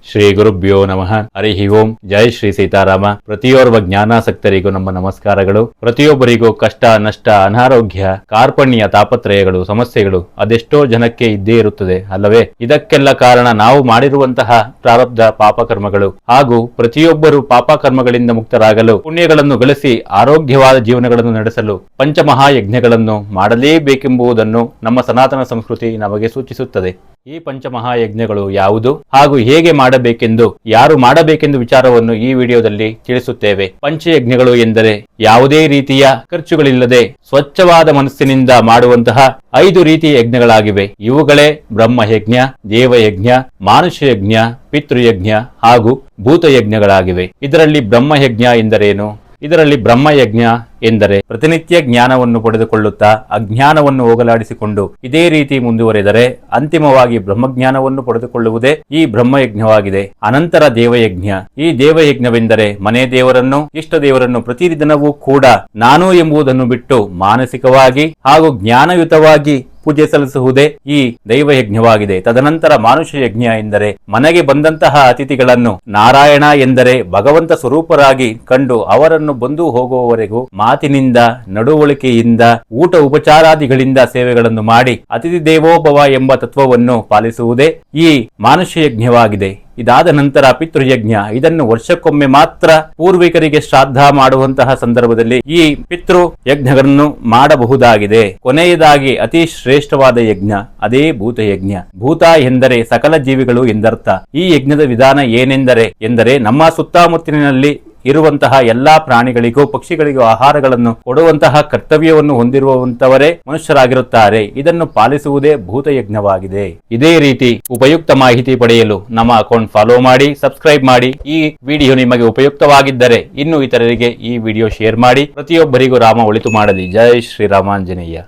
ಶ್ರೀ ಗುರುಭ್ಯೋ ನಮಃ. ಹರಿ ಓಂ. ಜೈ ಶ್ರೀ ಸೀತಾರಾಮ. ಪ್ರತಿಯೋರ್ವ ಜ್ಞಾನಾಸಕ್ತರಿಗೂ ನಮ್ಮ ನಮಸ್ಕಾರಗಳು. ಪ್ರತಿಯೊಬ್ಬರಿಗೂ ಕಷ್ಟ, ನಷ್ಟ, ಅನಾರೋಗ್ಯ, ಕಾರ್ಪಣ್ಯ, ತಾಪತ್ರಯಗಳು, ಸಮಸ್ಯೆಗಳು ಅದೆಷ್ಟೋ ಜನಕ್ಕೆ ಇದ್ದೇ ಇರುತ್ತದೆ ಅಲ್ಲವೇ? ಇದಕ್ಕೆಲ್ಲ ಕಾರಣ ನಾವು ಮಾಡಿರುವಂತಹ ಪ್ರಾರಬ್ಧ ಪಾಪಕರ್ಮಗಳು. ಹಾಗೂ ಪ್ರತಿಯೊಬ್ಬರು ಪಾಪಕರ್ಮಗಳಿಂದ ಮುಕ್ತರಾಗಲು, ಪುಣ್ಯಗಳನ್ನು ಗಳಿಸಿ ಆರೋಗ್ಯವಾದ ಜೀವನಗಳನ್ನು ನಡೆಸಲು ಪಂಚಮಹಾಯಜ್ಞಗಳನ್ನು ಮಾಡಲೇಬೇಕೆಂಬುದನ್ನು ನಮ್ಮ ಸನಾತನ ಸಂಸ್ಕೃತಿ ನಮಗೆ ಸೂಚಿಸುತ್ತದೆ. ಈ ಪಂಚಮಹಾಯಜ್ಞಗಳು ಯಾವುದು ಹಾಗೂ ಹೇಗೆ ಮಾಡಬೇಕೆಂದು, ಯಾರು ಮಾಡಬೇಕೆಂದು ವಿಚಾರವನ್ನು ಈ ವಿಡಿಯೋದಲ್ಲಿ ತಿಳಿಸುತ್ತೇವೆ. ಪಂಚಯಜ್ಞಗಳು ಎಂದರೆ ಯಾವುದೇ ರೀತಿಯ ಖರ್ಚುಗಳಿಲ್ಲದೆ ಸ್ವಚ್ಛವಾದ ಮನಸ್ಸಿನಿಂದ ಮಾಡುವಂತಹ 5 ರೀತಿಯ ಯಜ್ಞಗಳಾಗಿವೆ. ಇವುಗಳೇ ಬ್ರಹ್ಮಯಜ್ಞ, ದೇವಯಜ್ಞ, ಮಾನುಷಯಜ್ಞ, ಪಿತೃಯಜ್ಞ ಹಾಗೂ ಭೂತಯಜ್ಞಗಳಾಗಿವೆ. ಇದರಲ್ಲಿ ಬ್ರಹ್ಮಯಜ್ಞ ಎಂದರೇನು? ಇದರಲ್ಲಿ ಬ್ರಹ್ಮಯಜ್ಞ ಎಂದರೆ ಪ್ರತಿನಿತ್ಯ ಜ್ಞಾನವನ್ನು ಪಡೆದುಕೊಳ್ಳುತ್ತಾ ಅಜ್ಞಾನವನ್ನು ಹೋಗಲಾಡಿಸಿಕೊಂಡು ಇದೇ ರೀತಿ ಮುಂದುವರೆದರೆ ಅಂತಿಮವಾಗಿ ಬ್ರಹ್ಮಜ್ಞಾನವನ್ನು ಪಡೆದುಕೊಳ್ಳುವುದೇ ಈ ಬ್ರಹ್ಮಯಜ್ಞವಾಗಿದೆ. ಅನಂತರ ದೇವಯಜ್ಞ. ಈ ದೇವಯಜ್ಞವೆಂದರೆ ಮನೆ ದೇವರನ್ನು, ಇಷ್ಟ ದೇವರನ್ನು ಪ್ರತಿದಿನವೂ ಕೂಡ ನಾನು ಎಂಬುದನ್ನು ಬಿಟ್ಟು ಮಾನಸಿಕವಾಗಿ ಹಾಗೂ ಜ್ಞಾನಯುತವಾಗಿ ಪೂಜೆ ಸಲ್ಲಿಸುವುದೇ ಈ ದೈವಯಜ್ಞವಾಗಿದೆ. ತದನಂತರ ಮಾನುಷ ಯಜ್ಞ ಎಂದರೆ ಮನೆಗೆ ಬಂದಂತಹ ಅತಿಥಿಗಳನ್ನು ನಾರಾಯಣ ಎಂದರೆ ಭಗವಂತ ಸ್ವರೂಪರಾಗಿ ಕಂಡು ಅವರನ್ನು ಬಂದು ಹೋಗುವವರೆಗೂ ಮಾತಿನಿಂದ, ನಡವಳಿಕೆಯಿಂದ, ಊಟ ಉಪಚಾರಾದಿಗಳಿಂದ ಸೇವೆಗಳನ್ನು ಮಾಡಿ ಅತಿಥಿ ದೇವೋಭವ ಎಂಬ ತತ್ವವನ್ನು ಪಾಲಿಸುವುದೇ ಈ ಮಾನುಷ ಯಜ್ಞವಾಗಿದೆ. ಇದಾದ ನಂತರ ಪಿತೃಯಜ್ಞ. ಇದನ್ನು ವರ್ಷಕ್ಕೊಮ್ಮೆ ಮಾತ್ರ ಪೂರ್ವಿಕರಿಗೆ ಶ್ರಾದ್ದ ಮಾಡುವಂತಹ ಸಂದರ್ಭದಲ್ಲಿ ಈ ಪಿತೃ ಯಜ್ಞಗಳನ್ನು ಮಾಡಬಹುದಾಗಿದೆ. ಕೊನೆಯದಾಗಿ ಅತಿ ಶ್ರೇಷ್ಠವಾದ ಯಜ್ಞ, ಅದೇ ಭೂತಯಜ್ಞ. ಭೂತ ಎಂದರೆ ಸಕಲ ಜೀವಿಗಳು ಎಂದರ್ಥ. ಈ ಯಜ್ಞದ ವಿಧಾನ ಏನೆಂದರೆ ನಮ್ಮ ಸುತ್ತಮುತ್ತಲಿನಲ್ಲಿ ಇರುವಂತಹ ಎಲ್ಲಾ ಪ್ರಾಣಿಗಳಿಗೂ, ಪಕ್ಷಿಗಳಿಗೂ ಆಹಾರಗಳನ್ನು ಕೊಡುವಂತಹ ಕರ್ತವ್ಯವನ್ನು ಹೊಂದಿರುವಂತವರೇ ಮನುಷ್ಯರಾಗಿರುತ್ತಾರೆ. ಇದನ್ನು ಪಾಲಿಸುವುದೇ ಭೂತಯಜ್ಞವಾಗಿದೆ. ಇದೇ ರೀತಿ ಉಪಯುಕ್ತ ಮಾಹಿತಿ ಪಡೆಯಲು ನಮ್ಮ ಅಕೌಂಟ್ ಫಾಲೋ ಮಾಡಿ, ಸಬ್ಸ್ಕ್ರೈಬ್ ಮಾಡಿ. ಈ ವಿಡಿಯೋ ನಿಮಗೆ ಉಪಯುಕ್ತವಾಗಿದ್ದರೆ ಇನ್ನು ಇತರರಿಗೆ ಈ ವಿಡಿಯೋ ಶೇರ್ ಮಾಡಿ. ಪ್ರತಿಯೊಬ್ಬರಿಗೂ ರಾಮ ಒಳಿತು ಮಾಡಲಿ. ಜೈ ಶ್ರೀರಾಮಾಂಜನೇಯ.